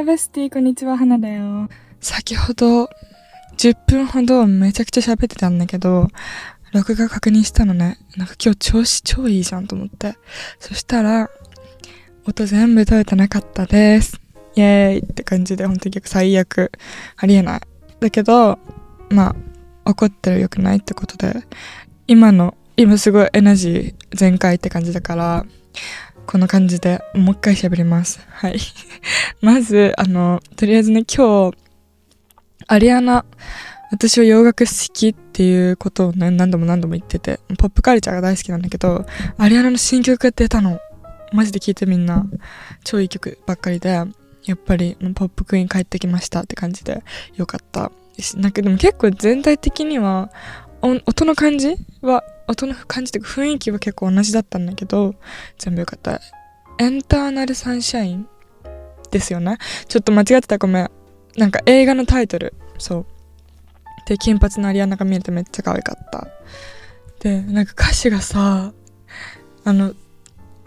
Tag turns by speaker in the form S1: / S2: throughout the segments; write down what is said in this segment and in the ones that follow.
S1: ベスティ、こんにちは、花だよ。
S2: 先ほど10分ほどめちゃくちゃ喋ってたんだけど、録画確認したのね。なんか今日調子超いいじゃんと思って。そしたら、音全部取れてなかったです。イエーイって感じで、本当に結構最悪。ありえない。だけど、まあ、怒ってるよくないってことで、今すごいエナジー全開って感じだから、この感じでもう一回喋ります。はい。まず、とりあえずね、今日、アリアナ、私は洋楽好きっていうことをね、何度も言ってて、ポップカルチャーが大好きなんだけど、アリアナの新曲が出たの。マジで聴いてみんな。超いい曲ばっかりで、やっぱりポップクイーン帰ってきましたって感じでよかった。なんかでも結構全体的には、音の感じっていうか雰囲気は結構同じだったんだけど、全部よかった。エンターナルサンシャインですよね。ちょっと間違ってたらごめん。なんか映画のタイトル。そう。で、金髪のアリアナが見えてめっちゃ可愛かった。で、なんか歌詞がさ、ア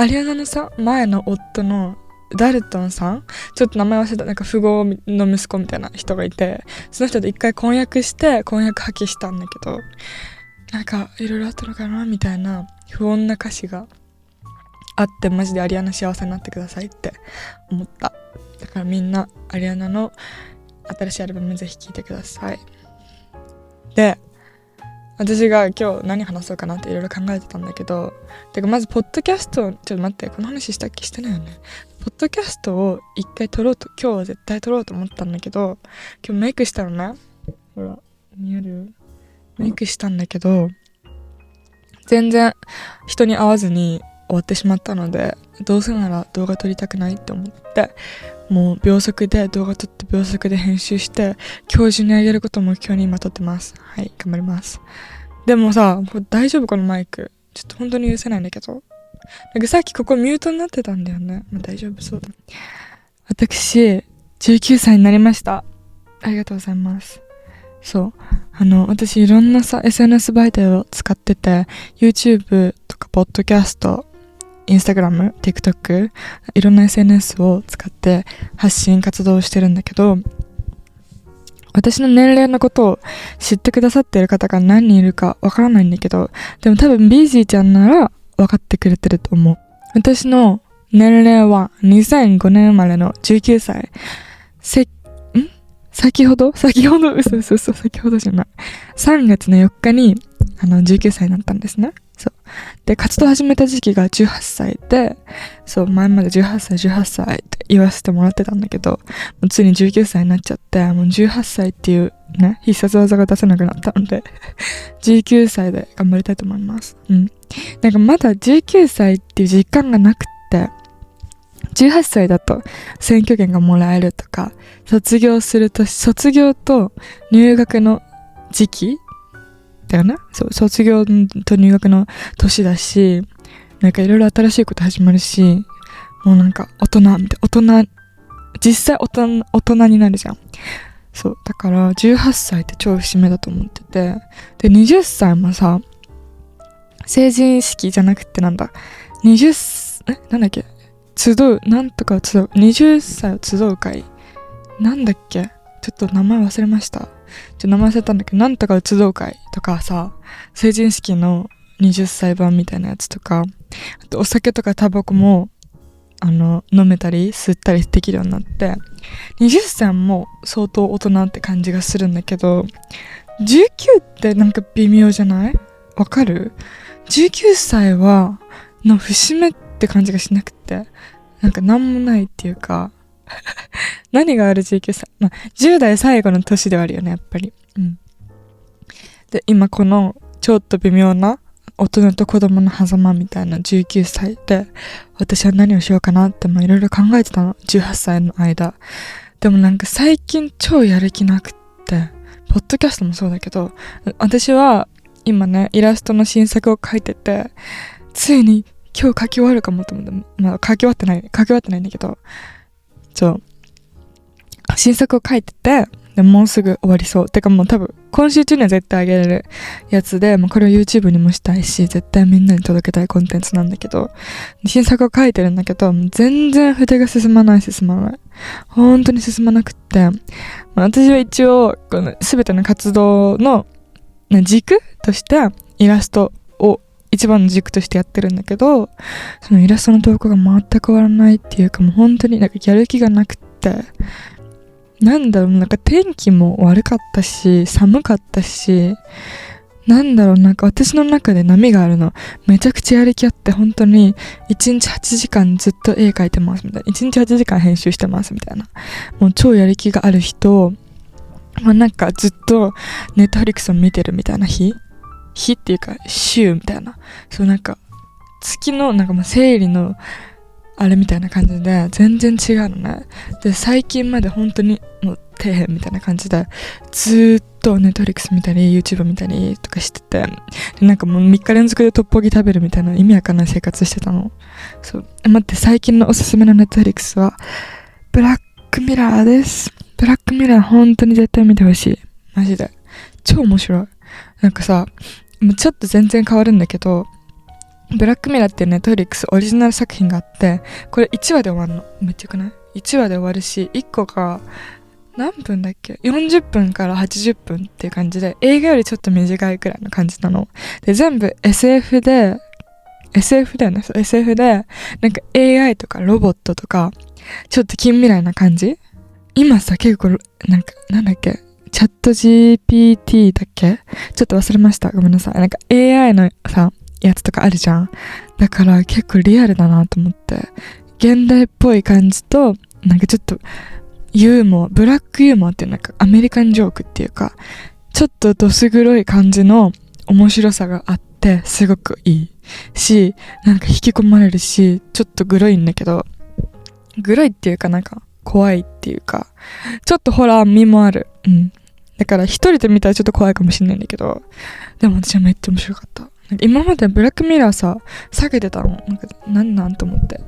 S2: リアナのさ、前の夫のダルトンさん、ちょっと名前忘れた、なんか富豪の息子みたいな人がいて、その人と一回婚約して婚約破棄したんだけど、なんかいろいろあったのかなみたいな不穏な歌詞があって、マジでアリアナ幸せになってくださいって思った。だからみんなアリアナの新しいアルバムぜひ聴いてください。で、私が今日何話そうかなっていろいろ考えてたんだけど、てかまずポッドキャストを、ちょっと待って、この話したっけ？してないよね。ポッドキャストを一回今日は絶対撮ろうと思ったんだけど、今日メイクしたのね。ほら、見える？メイクしたんだけど、全然人に会わずに終わってしまったので、どうせなら動画撮りたくないって思って、もう秒速で動画撮って秒速で編集して、今日中にあげることを目標に今撮ってます。はい、頑張ります。でもさ、これ大丈夫このマイク。ちょっと本当に許せないんだけど。なんかさっきここミュートになってたんだよね。まあ、大丈夫そうだ。私、19歳になりました。ありがとうございます。そう。私いろんなさ、SNS 媒体を使ってて、YouTube とか、ポッドキャスト、Instagram、TikTok、いろんな SNS を使って発信活動してるんだけど、私の年齢のことを知ってくださっている方が何人いるかわからないんだけど、でも多分ビージーちゃんなら分かってくれてると思う。私の年齢は2005年生まれの19歳。先ほどじゃない。3月の4日に、19歳になったんですね。そう。で、活動始めた時期が18歳で、そう、前まで18歳って言わせてもらってたんだけど、もうついに19歳になっちゃって、もう18歳っていうね、必殺技が出せなくなったので、19歳で頑張りたいと思います。うん。なんかまだ19歳っていう実感がなくって、18歳だと選挙権がもらえるとか、卒業と入学の時期だよね。そう、卒業と入学の年だし、なんかいろいろ新しいこと始まるし、もうなんか実際大人になるじゃん。そう、だから18歳って超節目だと思ってて、で、20歳もさ、成人式じゃなくてなんだ20歳を集う会なんだっけ、ちょっと名前忘れました。名前忘れたんだけど、なんとか集う会とかさ、成人式の20歳版みたいなやつとか、あとお酒とかタバコも飲めたり吸ったりできるようになって、20歳も相当大人って感じがするんだけど、19ってなんか微妙じゃない？わかる？ 19 歳の節目って感じがしなくて、なんかなんもないっていうか何がある19歳、まあ10代最後の年ではあるよね、やっぱり。うん。で、今このちょっと微妙な大人と子供の狭間みたいな19歳で、私は何をしようかなっていろいろ考えてたの、18歳の間。でもなんか最近超やる気なくって、ポッドキャストもそうだけど、私は今ね、イラストの新作を描いてて、ついに今日書き終わるかもと思って、まあ書き終わってないんだけど、そう、新作を書いてて、でもうすぐ終わりそう。てかもう多分今週中には絶対あげれるやつで、もうこれを YouTube にもしたいし、絶対みんなに届けたいコンテンツなんだけど、新作を書いてるんだけど、全然筆が進まない。本当に進まなくって、私は一応この全ての活動の軸としてイラストを一番の軸としてやってるんだけど、そのイラストの投稿が全く終わらないっていうか、もう本当になんかやる気がなくって、なんだろう、なんか天気も悪かったし、寒かったし、なんだろう、なんか私の中で波があるの。めちゃくちゃやる気あって、本当に1日8時間ずっと絵描いてますみたいな。1日8時間編集してますみたいな。もう超やる気がある人、なんかずっとネットフリックスを見てるみたいな日っていうか週みたいな。そうなんか月のなんかもう生理のあれみたいな感じで全然違うのね。で最近まで本当にもう底辺みたいな感じでずーっとネットフリックス見たり YouTube 見たりとかしてて、でなんかもう3日連続でトッポギ食べるみたいな意味わかんない生活してたの。そう待って、最近のおすすめのネットフリックスはブラックミラーです。ブラックミラー本当に絶対見てほしい。マジで超面白い。なんかさ、ちょっと全然変わるんだけど、ブラックミラーっていうネットフリックスオリジナル作品があって、これ1話で終わるの。めっちゃよくない？ 1 話で終わるし、1個が何分だっけ？ 40 分から80分っていう感じで、映画よりちょっと短いくらいの感じなの。で、全部 SF だよね。そう、SF で、なんか AI とかロボットとか、ちょっと近未来な感じ？今さ、結構、なんか、なんだっけ？チャット GPT だっけ？ちょっと忘れました。ごめんなさい。なんか AI のさ、やつとかあるじゃん。だから結構リアルだなと思って。現代っぽい感じと、なんかちょっとユーモア、ブラックユーモアっていうなんかアメリカンジョークっていうか、ちょっとどす黒い感じの面白さがあって、すごくいいし、なんか引き込まれるし、ちょっとグロいんだけど、グロいっていうかなんか怖いっていうか、ちょっとホラー味もある。うん。だから一人で見たらちょっと怖いかもしれないんだけど、でも私はめっちゃ面白かった。なんか今までブラックミラーさ、避けてたの。なんか、なんと思って。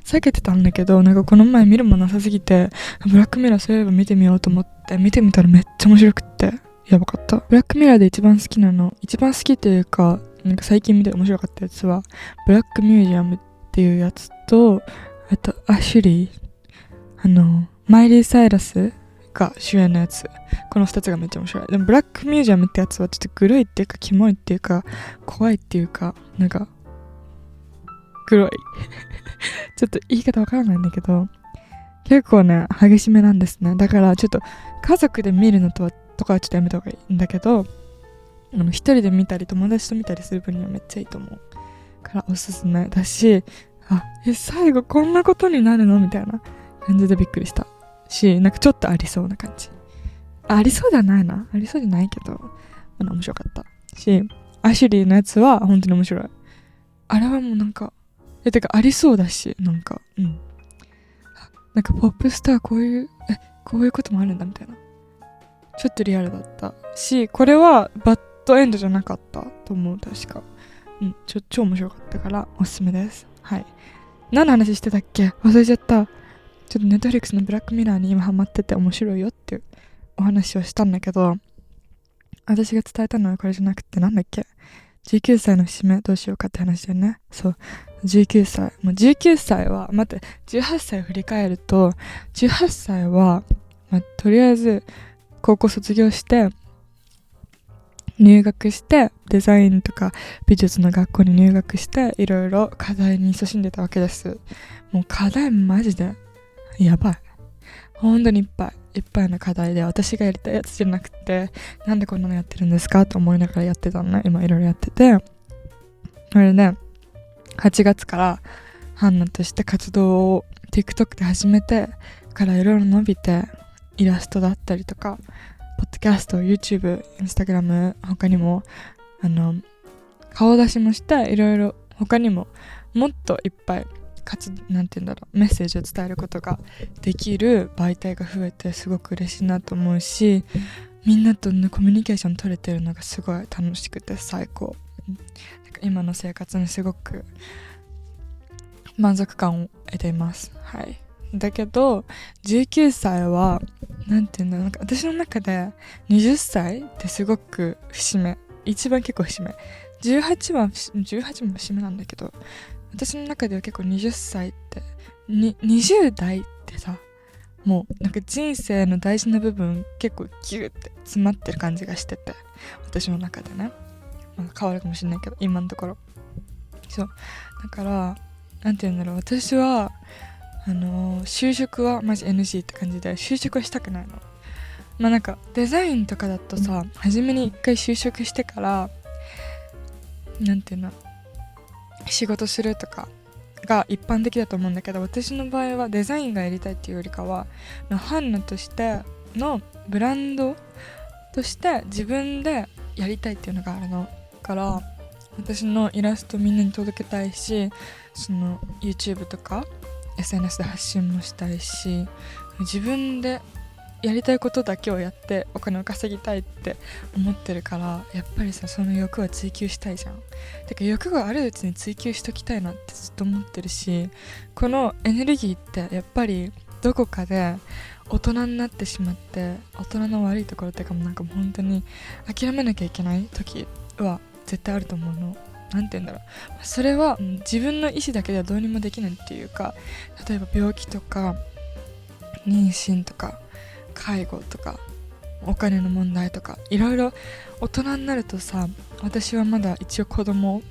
S2: 避けてたんだけど、なんかこの前見るもなさすぎて、ブラックミラーそういえば見てみようと思って、見てみたらめっちゃ面白くって、やばかった。ブラックミラーで一番好きというか、なんか最近見て面白かったやつは、ブラックミュージアムっていうやつと、あと、アシュリー、マイリー・サイラスが主演のやつ。この2つがめっちゃ面白い。でもブラックミュージアムってやつはちょっとグロいっていうかキモいっていうか怖いっていうかなんかグロいちょっと言い方わからないんだけど結構ね激しめなんですね。だからちょっと家族で見るのとかはちょっとやめた方がいいんだけど、一人で見たり友達と見たりする分にはめっちゃいいと思うからおすすめだし、最後こんなことになるのみたいな感じでびっくりしたし、なんかちょっとありそうな感じ。ありそうじゃないな。ありそうじゃないけど、面白かったし、アシュリーのやつは本当に面白い。あれはもうなんか、てかありそうだし、なんか、なんかポップスターこういうこともあるんだみたいな。ちょっとリアルだったし、これはバッドエンドじゃなかったと思う、確か。超面白かったからおすすめです。はい。何の話してたっけ？忘れちゃった。ちょっとネットフリックスのブラックミラーに今ハマってて面白いよっていうお話をしたんだけど、私が伝えたのはこれじゃなくてなんだっけ、19歳の節目どうしようかって話だよね。そう、19歳。もう19歳は、18歳を振り返ると、18歳は、とりあえず高校卒業して入学してデザインとか美術の学校に入学していろいろ課題に勤しんでたわけです。もう課題マジでやばい。本当にいっぱいの課題で、私がやりたいやつじゃなくて、なんでこんなのやってるんですかと思いながらやってたのね。今いろいろやってて、それで8月からハンナとして活動を TikTok で始めてからいろいろ伸びて、イラストだったりとかポッドキャスト、YouTube、Instagram、他にも顔出しもしていろいろ他にももっといっぱいなんて言うんだろう、メッセージを伝えることができる媒体が増えてすごく嬉しいなと思うし、みんなとねコミュニケーション取れてるのがすごい楽しくて最高。なんか今の生活にすごく満足感を得ています。はい。だけど19歳はなんていうんだろう、なんか私の中で20歳ってすごく節目、一番結構節目、18も節目なんだけど、私の中では結構20歳って20代ってさ、もうなんか人生の大事な部分結構ギューって詰まってる感じがしてて、私の中でね、まあ、変わるかもしれないけど今のところ。そうだからなんて言うんだろう、私は就職はマジ NG って感じで、就職はしたくないの。まあなんかデザインとかだとさ、初めに一回就職してからなんていうの、仕事するとかが一般的だと思うんだけど、私の場合はデザインがやりたいっていうよりかはハンナとしてのブランドとして自分でやりたいっていうのがあるのから、私のイラストみんなに届けたいし、その YouTube とか SNS で発信もしたいし、自分でやりたいことだけをやってお金を稼ぎたいって思ってるから、やっぱりさ、その欲は追求したいじゃん。だから欲があるうちに追求しときたいなってずっと思ってるし、このエネルギーってやっぱりどこかで大人になってしまって、大人の悪いところっていうか、もうなんかもう本当に諦めなきゃいけない時は絶対あると思うの。なんて言うんだろう、それは自分の意思だけではどうにもできないっていうか、例えば病気とか妊娠とか介護とかお金の問題とかいろいろ大人になるとさ、私はまだ一応子供、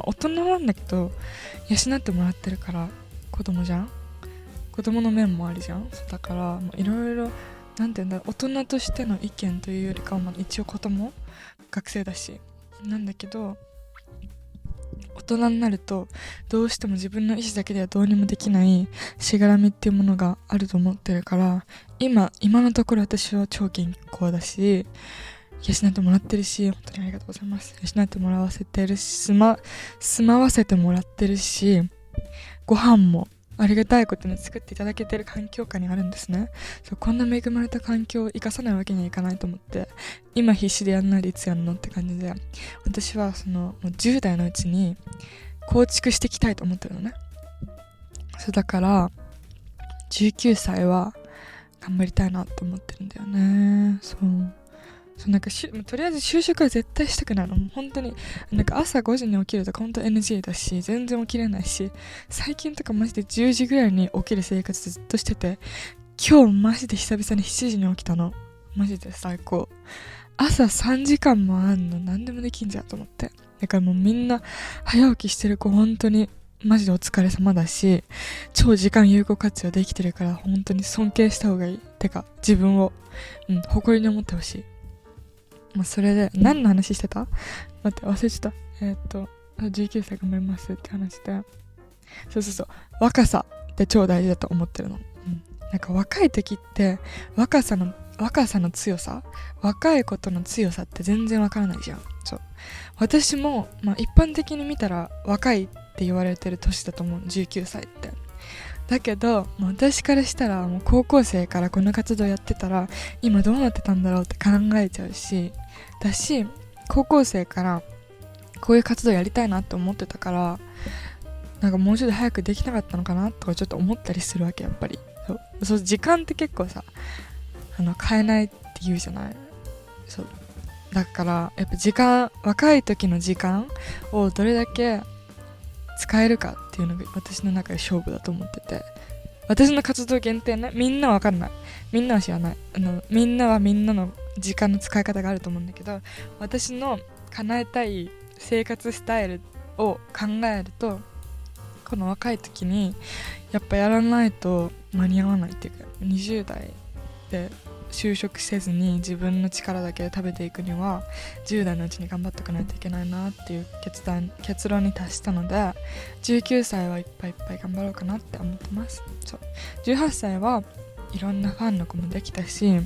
S2: 大人なんだけど養ってもらってるから子供じゃん、子供の面もあるじゃん。だからいろいろなんていうんだろう、大人としての意見というよりかは、一応子供、学生だしなんだけど、大人になるとどうしても自分の意思だけではどうにもできないしがらみっていうものがあると思ってるから、今のところ私は超健康だし、養ってもらってるし、本当にありがとうございます。養ってもらわせてるし、住まわせてもらってるし、ご飯もありがたいことに作っていただけてる環境下にあるんですね。そう、こんな恵まれた環境を生かさないわけにはいかないと思って、今必死でやんないでいつやんのって感じで、私はもう10代のうちに構築していきたいと思ってるのね。そうだから19歳は頑張りたいなと思ってるんだよね。そうなんかとりあえず就職は絶対したくないの。もう本当になんか朝5時に起きるとか本当 NG だし、全然起きれないし、最近とかマジで10時ぐらいに起きる生活ずっとしてて、今日マジで久々に7時に起きたの。マジで最高。朝3時間もあんの何でもできんじゃんと思って。だからもうみんな早起きしてる子本当にマジでお疲れ様だし、超時間有効活用できてるから本当に尊敬した方がいい。てか自分を、誇りに思ってほしい。それで何の話してた？待って忘れちゃった。19歳頑張りますって話で、そう若さって超大事だと思ってるの。なんか若い時って若さの強さ、若いことの強さって全然わからないじゃん。そう、私も、一般的に見たら若いって言われてる年だと思う、19歳って。だけどもう私からしたらもう高校生からこの活動やってたら今どうなってたんだろうって考えちゃうし、だし高校生からこういう活動やりたいなって思ってたから、なんかもうちょっと早くできなかったのかなとかちょっと思ったりするわけ。やっぱりそう時間って結構さ変えないって言うじゃない。そうだからやっぱ若い時の時間をどれだけ使えるかっていうのが私の中で勝負だと思ってて、私の活動限定ね、みんなは分かんない、みんなは知らない、みんなはみんなの時間の使い方があると思うんだけど、私の叶えたい生活スタイルを考えると、この若い時にやっぱやらないと間に合わないっていうか、20代で就職せずに自分の力だけで食べていくには10代のうちに頑張っておかないといけないなっていう結論に達したので、19歳はいっぱいいっぱい頑張ろうかなって思ってます。そう、18歳はいろんなファンの子もできたし、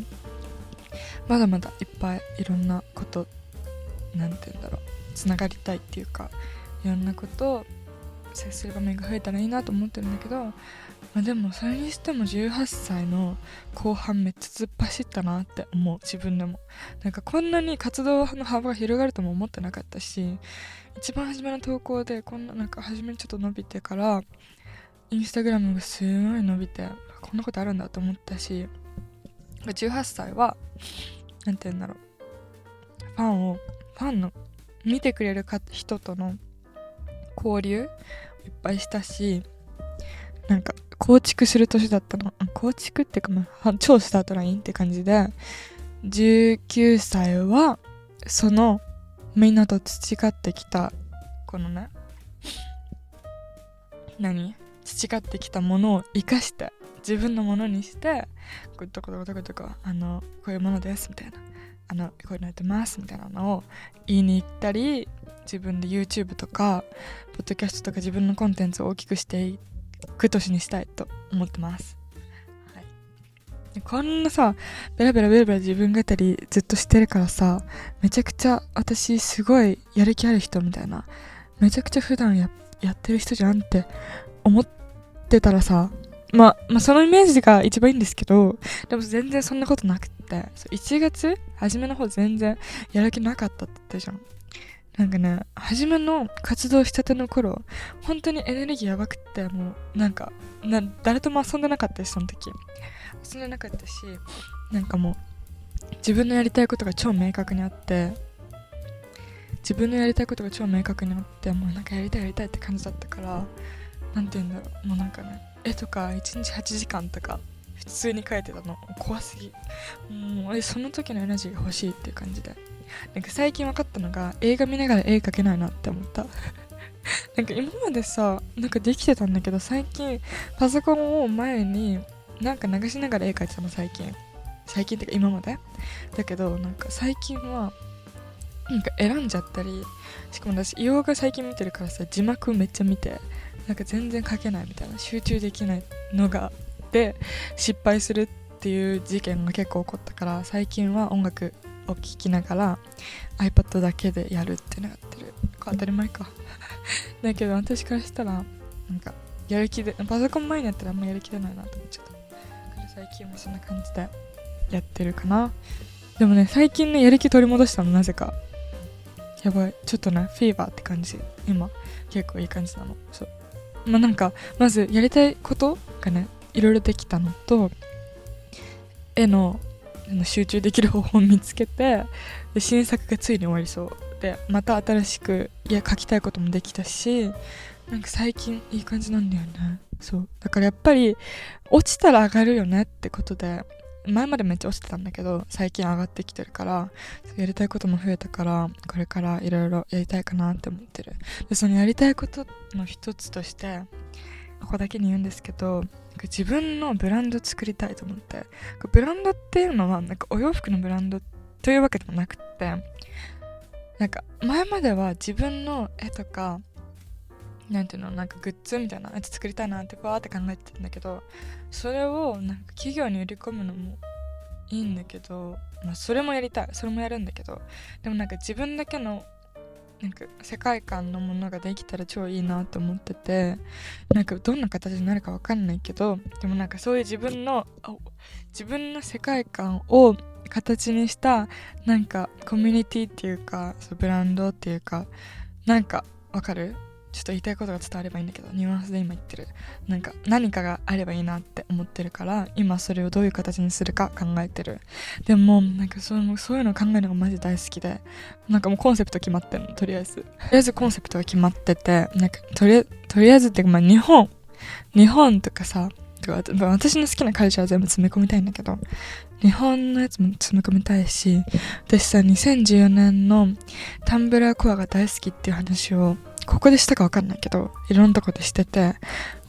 S2: まだまだいっぱいいろんなことなんて言うんだろう、つながりたいっていうか、いろんなことを接する場面が増えたらいいなと思ってるんだけど、でもそれにしても18歳の後半めっちゃ突っ走ったなって思う。自分でもなんかこんなに活動の幅が広がるとも思ってなかったし、一番初めの投稿でこんななんか初めにちょっと伸びてからインスタグラムがすごい伸びて、こんなことあるんだと思ったし、18歳はなんて言うんだろう、ファンの見てくれる人との交流いっぱいしたし、なんか構築する年だったの。構築っていうか、超スタートラインって感じで、19歳はそのみんなと培ってきたこのね、培ってきたものを生かして自分のものにして、どここういうものですみたいな、こういうのやってますみたいなのを言いに行ったり、自分で YouTube とかポッドキャストとか自分のコンテンツを大きくしていく年にしたいと思ってます。はい、でこんなさベラベラ自分語りずっとしてるからさ、めちゃくちゃ私すごいやる気ある人みたいな、めちゃくちゃ普段やってる人じゃんって思ってたらさ、まあそのイメージが一番いいんですけど、でも全然そんなことなくって、1月初めの方全然やる気なかったって言ったじゃん。なんかね、初めの活動したての頃、本当にエネルギーやばくって、もう誰とも遊んでなかったし、その時遊んでなかったし、なんかもう自分のやりたいことが超明確にあって、もうなんかやりたいって感じだったから、なんて言うんだろう、もうなんかね、絵とか1日8時間とか普通に描いてたの。怖すぎ。もうその時のエナジーが欲しいっていう感じで、なんか最近分かったのが、映画見ながら絵描けないなって思ったなんか今までさ、なんかできてたんだけど、最近パソコンを前になんか流しながら絵描いてたの。最近ってか今までだけど、なんか最近はなんか選んじゃったり、しかも私洋画最近見てるからさ、字幕めっちゃ見て、なんか全然描けないみたいな、集中できないのがで失敗するっていう事件が結構起こったから、最近は音楽を聴きながら iPad だけでやるってなってる。当たり前かだけど私からしたら、なんかやる気で、パソコン前にやったらあんまやる気出ないなと思っちゃった。だから最近もそんな感じでやってるかな。でもね、最近ね、やる気取り戻したの、なぜか。やばい、ちょっとね、フィーバーって感じ。今結構いい感じなの。そう、なんかまずやりたいことがね、いろいろできたのと、絵の集中できる方法を見つけて、で新作がついに終わりそうで、また新しく書きたいこともできたし、なんか最近いい感じなんだよね。そうだからやっぱり落ちたら上がるよねってことで、前までめっちゃ落ちてたんだけど、最近上がってきてるから、やりたいことも増えたから、これからいろいろやりたいかなって思ってる。でそのやりたいことの一つとして、ここだけに言うんですけど、自分のブランド作りたいと思って。ブランドっていうのはなんかお洋服のブランドというわけでもなくって、なんか前までは自分の絵とか、なんていうの、なんかグッズみたいなやつ作りたいなってバーって考えてたんだけど、それをなんか企業に売り込むのもいいんだけど、それもやりたい、それもやるんだけど、でもなんか自分だけのなんか世界観のものができたら超いいなと思ってて、なんかどんな形になるかわかんないけど、でもなんかそういう自分の世界観を形にしたなんかコミュニティっていうか、ブランドっていうか、なんかわかる？ちょっと言いたいことが伝わればいいんだけど、ニュアンスで今言ってる、なんか何かがあればいいなって思ってるから、今それをどういう形にするか考えてる。でもなんかそういうのを考えるのがマジ大好きで、なんかもうコンセプト決まってんの。とりあえずコンセプトが決まってて、なんかとりあえずっていうか、日本とかさ、私の好きなカルチャー全部詰め込みたいんだけど、日本のやつも詰め込みたいし、私さ、2014年のタンブラーコアが大好きっていう話をここでしたか分かんないけど、いろんなとこでしてて、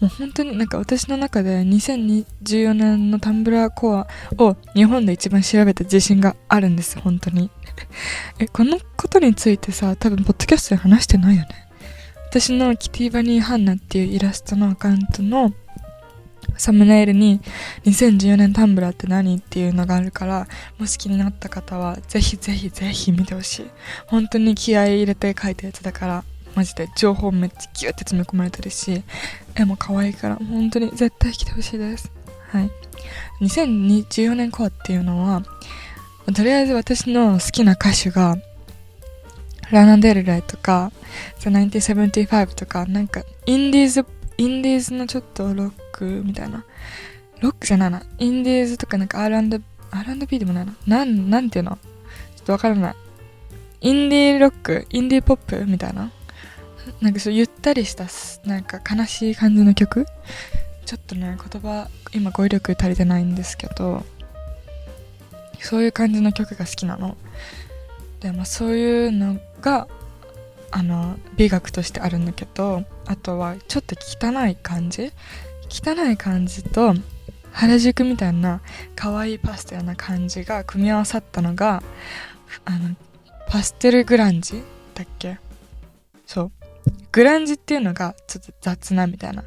S2: もう本当になんか私の中で2014年のタンブラーコアを日本で一番調べた自信があるんです、本当にこのことについてさ、多分ポッドキャストで話してないよね。私のキティバニーハンナっていうイラストのアカウントのサムネイルに2014年タンブラーって何っていうのがあるから、もし気になった方はぜひぜひぜひ見てほしい。本当に気合い入れて描いたやつだから、マジで情報めっちゃギューって詰め込まれてるし、絵も可愛いから本当に絶対来てほしいです。はい。2014年コアっていうのは、とりあえず私の好きな歌手がラーナ・デル・レイとか1975とか、なんかインディーズインディーズのちょっとロックみたいな、ロックじゃないな、インディーズとかなんか R&B でもないな、なんていうの、ちょっとわからない、インディーロック、インディーポップみたいな、なんかそうゆったりしたなんか悲しい感じの曲、ちょっとね言葉今語彙力足りてないんですけど、そういう感じの曲が好きなので、そういうのが美学としてあるんだけど、あとはちょっと汚い感じと原宿みたいな可愛いパステルな感じが組み合わさったのがパステルグランジだっけ。そうグランジっていうのがちょっと雑なみたいな、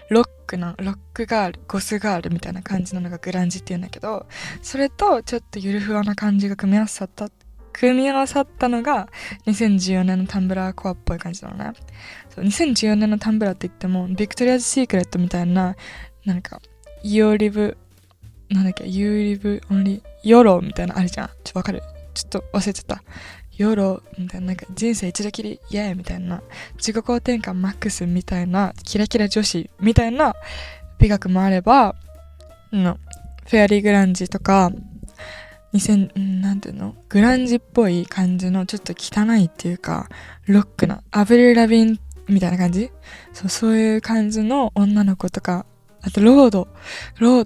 S2: ロックガール、ゴスガールみたいな感じなのがグランジっていうんだけど、それとちょっとゆるふわな感じが組み合わさったのが2014年のタンブラーコアっぽい感じなのね。そう、2014年のタンブラーって言ってもビクトリアズ・シークレットみたいな、なんかYou live only YOLO みたいなあるじゃん。わかる？ちょっと忘れちゃった。YOLO みたいな、なんか人生一度きりイエーみたいな、自己肯定感マックスみたいな、キラキラ女子みたいな美学もあれば、フェアリーグランジとかなんていうの、グランジっぽい感じのちょっと汚いっていうかロックなアブリル・ラビンみたいな感じ、そういう感じの女の子とか、あとロード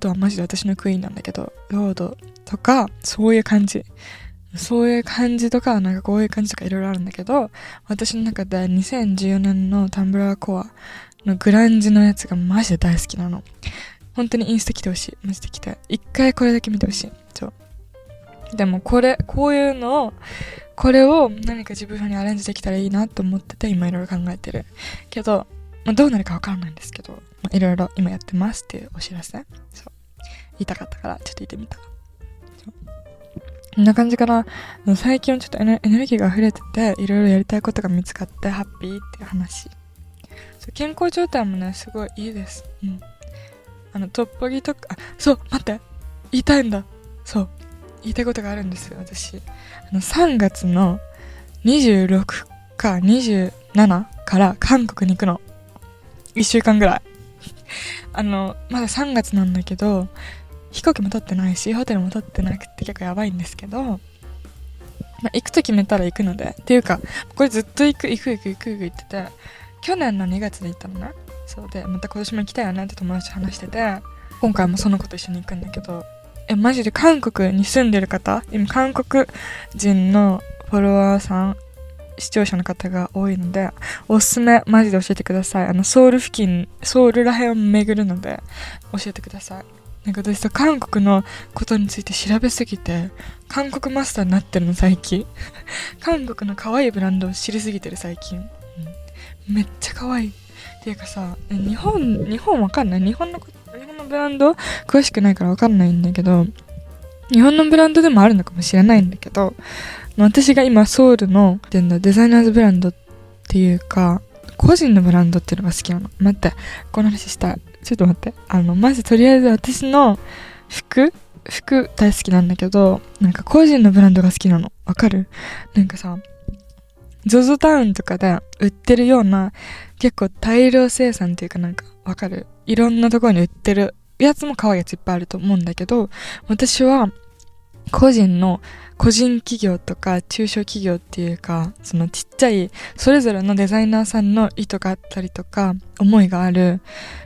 S2: はマジで私のクイーンなんだけど、ロードとかそういう感じとか、なんかこういう感じとかいろいろあるんだけど、私の中で2014年のタンブラーコアのグランジのやつがマジで大好きなの。本当にインスタ来てほしい。マジで来て。一回これだけ見てほしい。でもこれを何か自分風にアレンジできたらいいなと思ってて、今いろいろ考えてる。けど、どうなるかわからないんですけど、いろいろ今やってますっていうお知らせ。言いたかったからちょっと言ってみた。こんな感じかな。最近はちょっとエネルギーが溢れてて、いろいろやりたいことが見つかってハッピーっていう話。健康状態もね、すごいいいです。トッポギとか、待って、言いたいんだ。言いたいことがあるんですよ、私。3月の26か27から韓国に行くの。1週間ぐらい。まだ3月なんだけど、飛行機も取ってないしホテルも取ってなくて結構やばいんですけど、行くと決めたら行くので、っていうかこれずっと行く言ってて、去年の2月で行ったのね。そうで、また今年も行きたいよねって友達と話してて、今回もその子と一緒に行くんだけど、マジで韓国に住んでる方、今韓国人のフォロワーさん、視聴者の方が多いので、おすすめマジで教えてください。ソウルらへんを巡るので教えてください。なんか私韓国のことについて調べすぎて韓国マスターになってるの最近韓国の可愛いブランドを知りすぎてる最近、めっちゃ可愛いっていうかさ、日本わかんない、日本のブランド詳しくないからわかんないんだけど、日本のブランドでもあるのかもしれないんだけど、私が今ソウルのデザイナーズブランドっていうか個人のブランドっていうのが好きなの。待って、この話したい。ちょっと待って。まずとりあえず私の服大好きなんだけど、なんか個人のブランドが好きなの。わかる？なんかさ、ZOZO タウンとかで売ってるような結構大量生産っていうか、なんかわかる？いろんなところに売ってるやつも可愛いやついっぱいあると思うんだけど、私は個人企業とか中小企業っていうか、そのちっちゃいそれぞれのデザイナーさんの意図があったりとか思いがある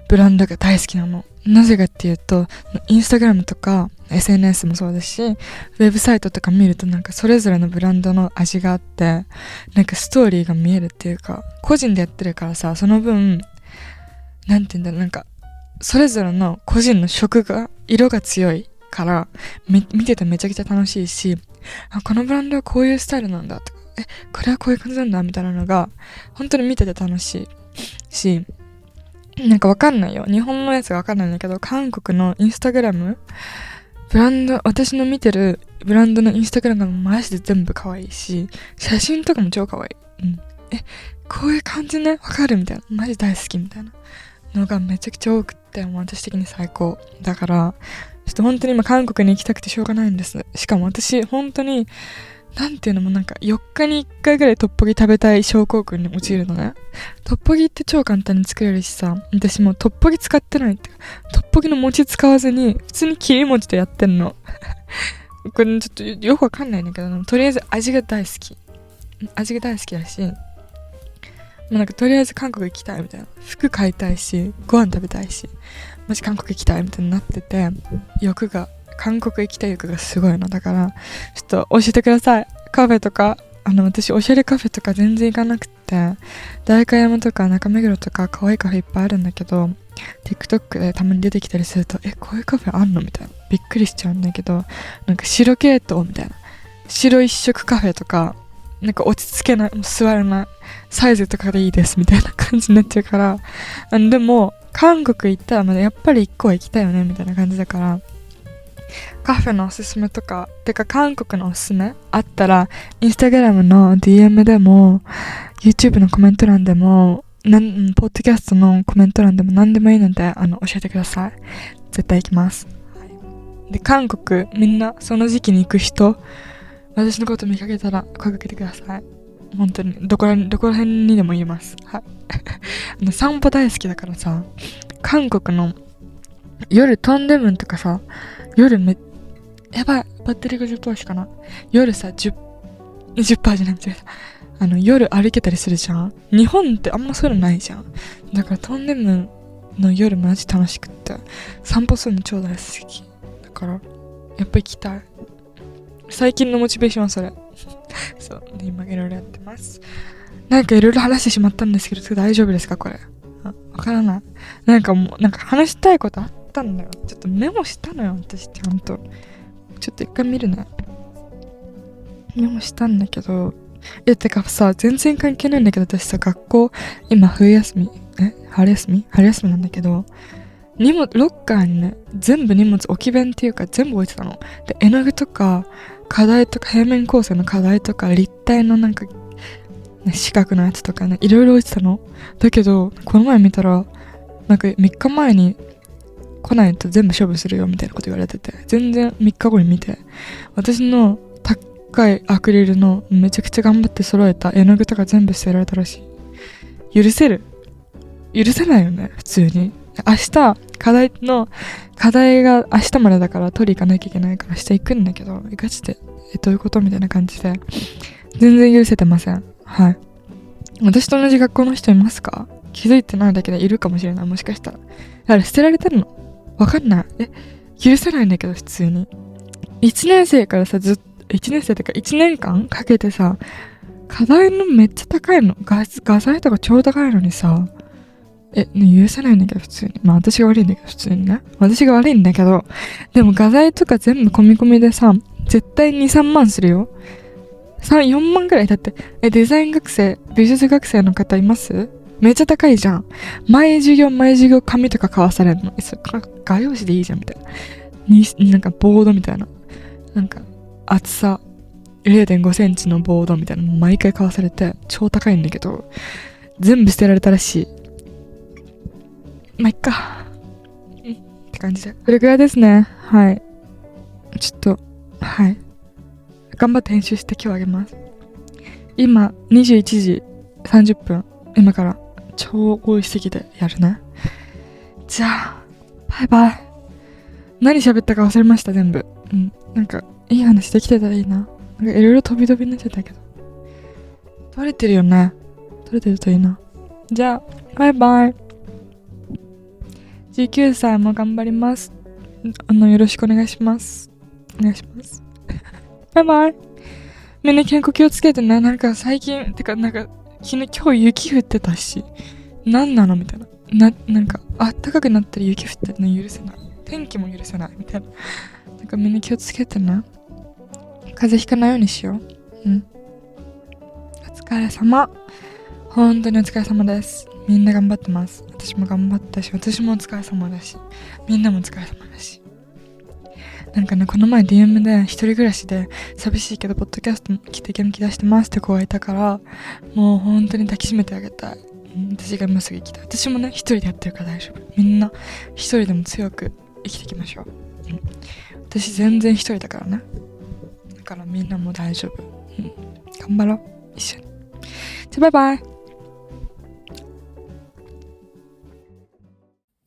S2: ブランドが大好きなの。なぜかっていうと、インスタグラムとか SNS もそうだし、ウェブサイトとか見るとなんかそれぞれのブランドの味があって、なんかストーリーが見えるっていうか、個人でやってるからさ、その分なんていうんだろう、なんかそれぞれの個人の色が強いから見ててめちゃくちゃ楽しいし、このブランドはこういうスタイルなんだとか、これはこういう感じなんだみたいなのが本当に見てて楽しいし、なんかわかんないよ、日本のやつがわかんないんだけど、韓国のインスタグラムブランド、私の見てるブランドのインスタグラムもマジで全部可愛いし、写真とかも超可愛い。こういう感じね、わかるみたいな、マジ大好きみたいなのがめちゃくちゃ多くて、私的に最高だから、ちょっと本当に今韓国に行きたくてしょうがないんです。しかも私本当になんていうのもなんか4日に1回ぐらいトッポギ食べたい症候群に陥るのね。トッポギって超簡単に作れるしさ、私もうトッポギ使ってないってトッポギの餅使わずに普通に切り餅でやってんの。これちょっとよくわかんないんだけど、とりあえず味が大好きだし、もうなんかとりあえず韓国行きたいみたいな、服買いたいしご飯食べたいし、もし韓国行きたいみたいになってて、韓国行きたい欲がすごいの。だからちょっと教えてください。カフェとか私おしゃれカフェとか全然行かなくて、代官山とか中目黒とか可愛いカフェいっぱいあるんだけど、 TikTok でたまに出てきたりすると、こういうカフェあんのみたいな、びっくりしちゃうんだけど、なんか白系統みたいな、白一色カフェとか、なんか落ち着けない、もう座らないサイズとかでいいですみたいな感じになっちゃうから、でも韓国行ったらまだやっぱり1個は行きたいよねみたいな感じだから、カフェのおすすめとか、てか韓国のおすすめあったら、インスタグラムの DM でも YouTube のコメント欄でもポッドキャストのコメント欄でも何でもいいので教えてください。絶対行きます。で、韓国みんなその時期に行く人、私のこと見かけたら声かけてください。本当にどこら辺にでも言います。はい。散歩大好きだからさ、韓国の夜トンデムンとかさ、夜やばい、バッテリーが 10% しかな。夜さ、10% じゃなくて、夜歩けたりするじゃん。日本ってあんまそういうのないじゃん。だからトンデムの夜マジ楽しくって、散歩するの超大好きだから、やっぱ行きたい。最近のモチベーションはそれ。そうで、今いろいろやってます。なんかいろいろ話してしまったんですけど、大丈夫ですかこれ。わからない。なんか話したいことあったんだよ。ちょっとメモしたのよ、私ちゃんと。ちょっと一回見るね。メモしたんだけど、てかさ、全然関係ないんだけど、私さ、学校今春休みなんだけど、ロッカーにね、全部荷物置き弁っていうか全部置いてたので、絵の具とか課題とか平面構成の課題とか立体のなんか、ね、四角のやつとかね、いろいろ置いてたの。だけどこの前見たら、なんか3日前に来ないと全部処分するよみたいなこと言われてて、全然3日後に見て、私の高いアクリルのめちゃくちゃ頑張って揃えた絵の具とか全部捨てられたらしい。許せないよね、普通に。明日課題が明日までだから取り行かなきゃいけないから明日行くんだけど、ガチでどういうことみたいな感じで全然許せてません。はい。私と同じ学校の人いますか？気づいてないだけでいるかもしれない。もしかしたらあれ捨てられてるのわかんない。許せないんだけど、普通に1年生からさ、1年生とか1年間かけてさ、課題のめっちゃ高いの、画材とか超高いのにさ、許せないんだけど、普通に。まあ私が悪いんだけど、普通にね。私が悪いんだけど、でも画材とか全部込み込みでさ、絶対2、3万するよ。3、4万くらい。だって、デザイン学生、美術学生の方います？めっちゃ高いじゃん。毎授業紙とか買わされるの。画用紙でいいじゃん、みたいな。なんかボードみたいな。なんか、厚さ 0.5 センチのボードみたいなの毎回買わされて、超高いんだけど、全部捨てられたらしい。まあ、いっか。って感じで。それくらいですね。はい。ちょっと、はい。頑張って編集して今日あげます。今、21時30分。今から、超合意席でやるね。じゃあ、バイバイ。何喋ったか忘れました、全部。なんか、いい話できてたらいいな。なんかいろいろ飛び飛びになっちゃったけど。撮れてるよね。撮れてるといいな。じゃあ、バイバイ。19歳も頑張ります。よろしくお願いします。お願いします。バイバイ。みんな健康気をつけてね。なんか最近、てかなんか、今日雪降ってたし、なんなのみたいな。なんか、あったかくなったら雪降ってるの許せない。天気も許せない。みたいな。なんかみんな気をつけてね。風邪ひかないようにしよう。お疲れ様。本当にお疲れ様です。みんな頑張ってます。私も頑張ったし、私もお疲れ様だし、みんなもお疲れ様だし。なんかね、この前 DM で一人暮らしで寂しいけどポッドキャスト来て元気出してますって子がいたから、もう本当に抱きしめてあげたい。私が今すぐ行きたい。私もね、一人でやってるから大丈夫。みんな一人でも強く生きていきましょう。私全然一人だからね。だからみんなも大丈夫。頑張ろう。一緒に。じゃ、バイバイ。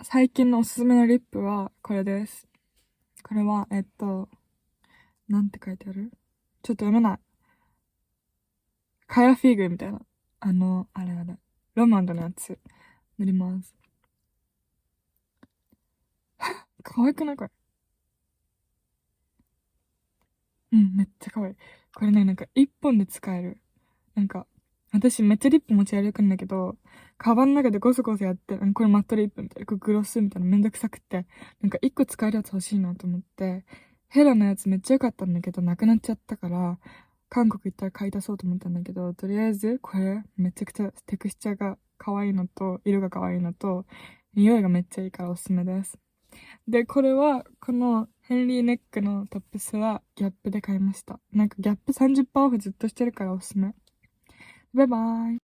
S1: 最近のおすすめのリップはこれです。これは、なんて書いてある？ちょっと読めない。カヤフィグみたいな。あれ。ロマンドのやつ。塗ります。可愛くないこれ。うん、めっちゃ可愛い。これね、なんか一本で使える。なんか、私めっちゃリップ持ち歩くんだけど、カバンの中でゴソゴソやって、これマットリップみたいな、これグロスみたいなめんどくさくって、なんか一個使えるやつ欲しいなと思って、ヘラのやつめっちゃ良かったんだけど、なくなっちゃったから、韓国行ったら買い足そうと思ったんだけど、とりあえず、これ、めちゃくちゃテクスチャが可愛いのと、色が可愛いのと、匂いがめっちゃいいからおすすめです。で、これは、このヘンリーネックのトップスはギャップで買いました。なんかギャップ30%オフずっとしてるからおすすめ。バイバーイ。